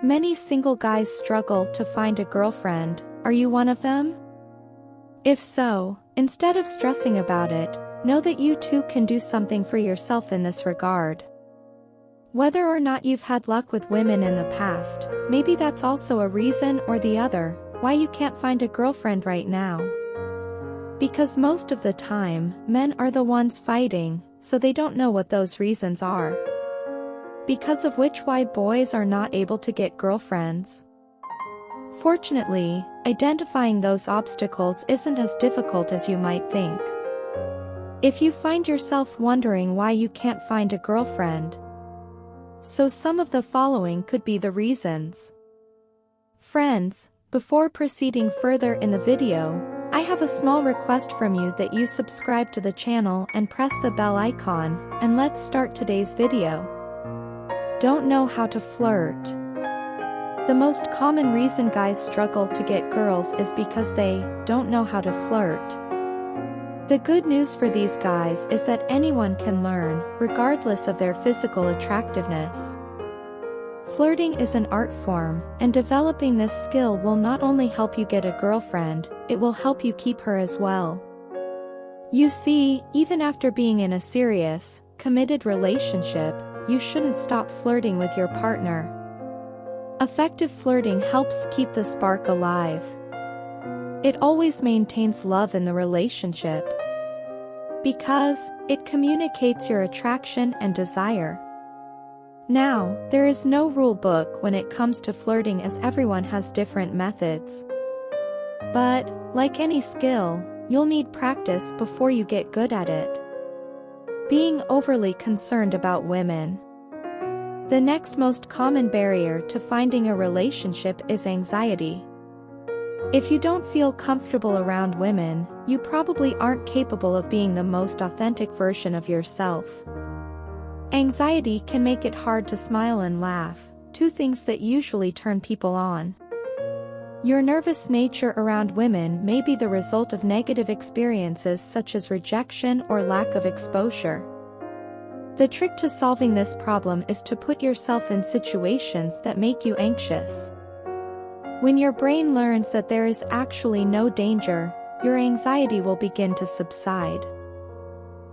Many single guys struggle to find a girlfriend. Are you one of them? If so, instead of stressing about it, know that you too can do something for yourself in this regard. Whether or not you've had luck with women in the past, maybe that's also a reason or the other why you can't find a girlfriend right now. Because most of the time, men are the ones fighting, so they don't know what those reasons are. Because of which why boys are not able to get girlfriends. Fortunately, identifying those obstacles isn't as difficult as you might think. If you find yourself wondering why you can't find a girlfriend, so some of the following could be the reasons. Friends, before proceeding further in the video, I have a small request from you that you subscribe to the channel and press the bell icon, and let's start today's video. Don't know how to flirt. The most common reason guys struggle to get girls is because they don't know how to flirt. The good news for these guys is that anyone can learn, regardless of their physical attractiveness. Flirting is an art form, and developing this skill will not only help you get a girlfriend, it will help you keep her as well. You see, even after being in a serious, committed relationship, you shouldn't stop flirting with your partner. Effective flirting helps keep the spark alive. It always maintains love in the relationship. Because it communicates your attraction and desire. Now, there is no rule book when it comes to flirting as everyone has different methods. But, like any skill, you'll need practice before you get good at it. Being overly concerned about women. The next most common barrier to finding a relationship is anxiety. If you don't feel comfortable around women, you probably aren't capable of being the most authentic version of yourself. Anxiety can make it hard to smile and laugh, two things that usually turn people on. Your nervous nature around women may be the result of negative experiences such as rejection or lack of exposure. The trick to solving this problem is to put yourself in situations that make you anxious. When your brain learns that there is actually no danger, your anxiety will begin to subside.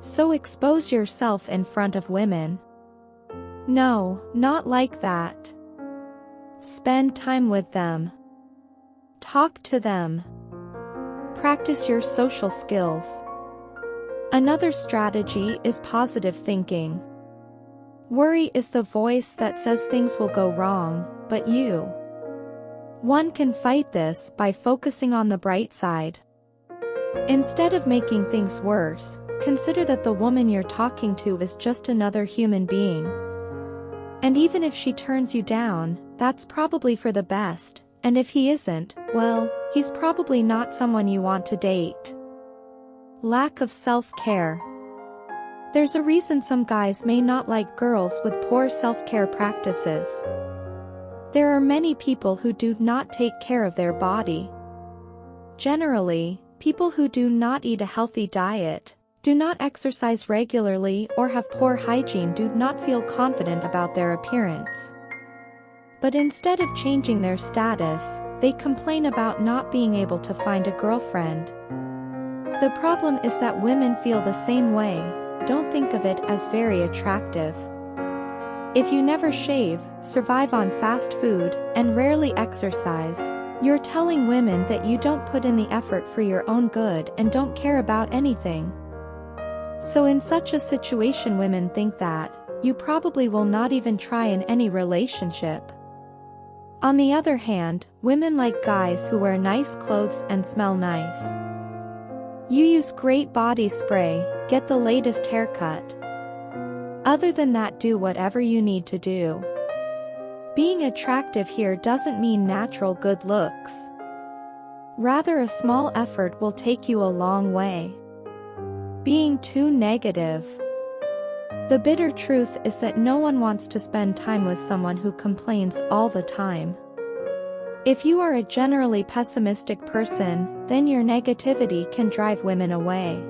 So expose yourself in front of women. No, not like that. Spend time with them. Talk to them. Practice your social skills. Another strategy is positive thinking. Worry is the voice that says things will go wrong, but one can fight this by focusing on the bright side. Instead of making things worse, consider that the woman you're talking to is just another human being. And even if she turns you down, that's probably for the best, and if he isn't, well, he's probably not someone you want to date. Lack of self-care. There's a reason some guys may not like girls with poor self-care practices. There are many people who do not take care of their body. Generally, people who do not eat a healthy diet, do not exercise regularly or have poor hygiene do not feel confident about their appearance. But instead of changing their status, they complain about not being able to find a girlfriend. The problem is that women feel the same way, don't think of it as very attractive. If you never shave, survive on fast food, and rarely exercise, you're telling women that you don't put in the effort for your own good and don't care about anything. So in such a situation women think that you probably will not even try in any relationship. On the other hand, women like guys who wear nice clothes and smell nice. You use great body spray, get the latest haircut. Other than that, do whatever you need to do. Being attractive here doesn't mean natural good looks. Rather, a small effort will take you a long way. Being too negative. The bitter truth is that no one wants to spend time with someone who complains all the time. If you are a generally pessimistic person, then your negativity can drive women away.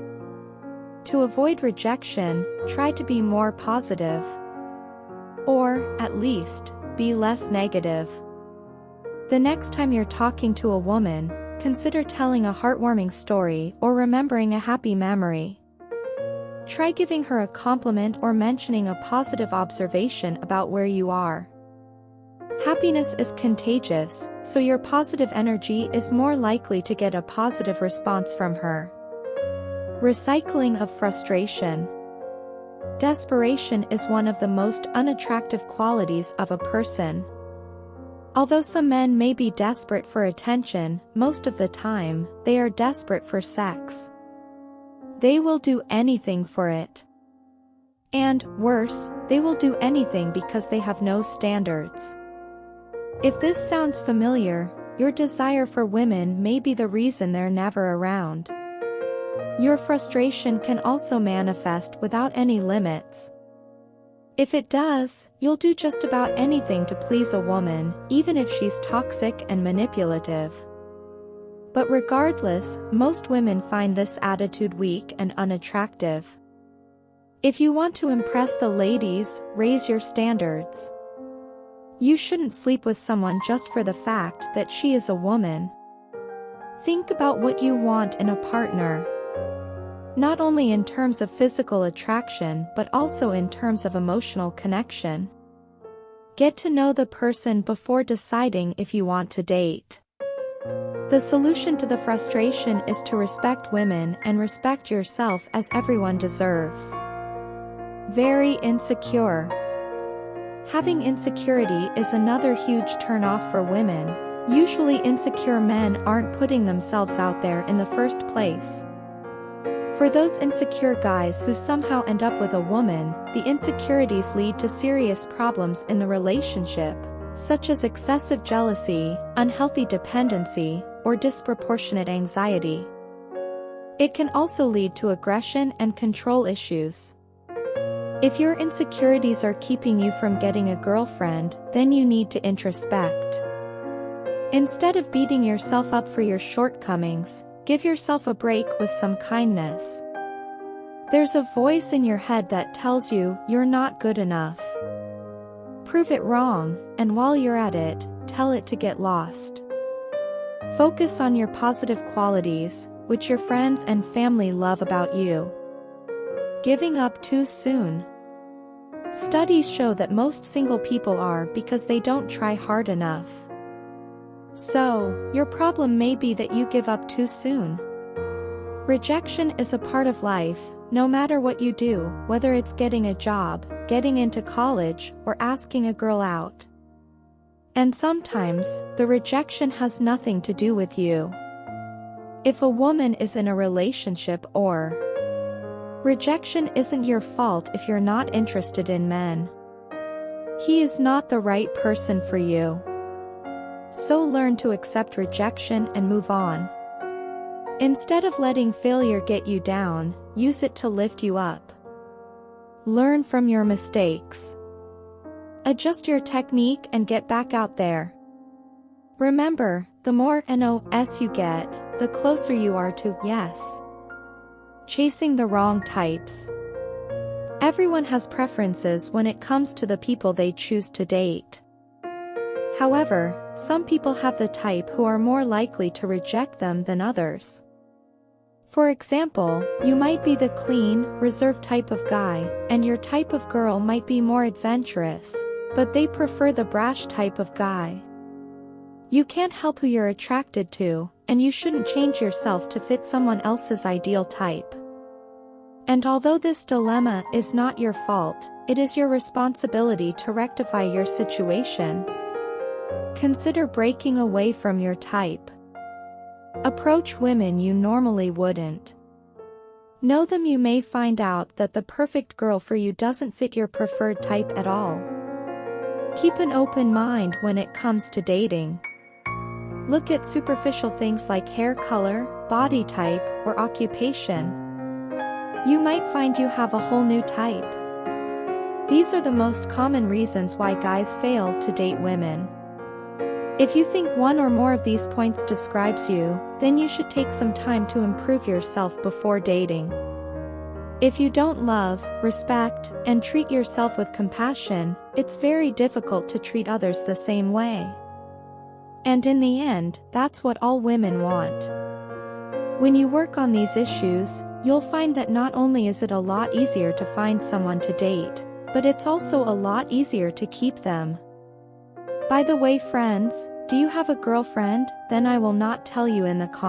To avoid rejection, try to be more positive. Or, at least, be less negative. The next time you're talking to a woman, consider telling a heartwarming story or remembering a happy memory. Try giving her a compliment or mentioning a positive observation about where you are. Happiness is contagious, so your positive energy is more likely to get a positive response from her. Recycling of frustration. Desperation is one of the most unattractive qualities of a person. Although some men may be desperate for attention, most of the time, they are desperate for sex. They will do anything for it. And, worse, they will do anything because they have no standards. If this sounds familiar, your desire for women may be the reason they're never around. Your frustration can also manifest without any limits. If it does, you'll do just about anything to please a woman, even if she's toxic and manipulative. But regardless, most women find this attitude weak and unattractive. If you want to impress the ladies, raise your standards. You shouldn't sleep with someone just for the fact that she is a woman. Think about what you want in a partner. Not only in terms of physical attraction but also in terms of emotional connection. Get to know the person before deciding if you want to date. The solution to the frustration is to respect women and respect yourself as everyone deserves. Very insecure. Having insecurity is another huge turn-off for women. Usually insecure men aren't putting themselves out there in the first place. For those insecure guys who somehow end up with a woman, the insecurities lead to serious problems in the relationship, such as excessive jealousy, unhealthy dependency, or disproportionate anxiety. It can also lead to aggression and control issues. If your insecurities are keeping you from getting a girlfriend, then you need to introspect. Instead of beating yourself up for your shortcomings, give yourself a break with some kindness. There's a voice in your head that tells you you're not good enough. Prove it wrong, and while you're at it, tell it to get lost. Focus on your positive qualities, which your friends and family love about you. Giving up too soon. Studies show that most single people are because they don't try hard enough. So, your problem may be that you give up too soon. Rejection is a part of life, no matter what you do, whether it's getting a job, getting into college, or asking a girl out. And sometimes, the rejection has nothing to do with you. If a woman is in a relationship or rejection isn't your fault if you're not interested in men. He is not the right person for you. So learn to accept rejection and move on. Instead of letting failure get you down, use it to lift you up. Learn from your mistakes. Adjust your technique and get back out there. Remember, the more NOS you get, the closer you are to yes. Chasing the wrong types. Everyone has preferences when it comes to the people they choose to date. However, some people have the type who are more likely to reject them than others. For example, you might be the clean, reserved type of guy, and your type of girl might be more adventurous, but they prefer the brash type of guy. You can't help who you're attracted to, and you shouldn't change yourself to fit someone else's ideal type. And although this dilemma is not your fault, it is your responsibility to rectify your situation. Consider breaking away from your type. Approach women you normally wouldn't. Know them. You may find out that the perfect girl for you doesn't fit your preferred type at all. Keep an open mind when it comes to dating. Look at superficial things like hair color, body type, or occupation. You might find you have a whole new type. These are the most common reasons why guys fail to date women. If you think one or more of these points describes you, then you should take some time to improve yourself before dating. If you don't love, respect, and treat yourself with compassion, it's very difficult to treat others the same way. And in the end, that's what all women want. When you work on these issues, you'll find that not only is it a lot easier to find someone to date, but it's also a lot easier to keep them. By the way, friends, do you have a girlfriend? Then I will not tell you in the comments.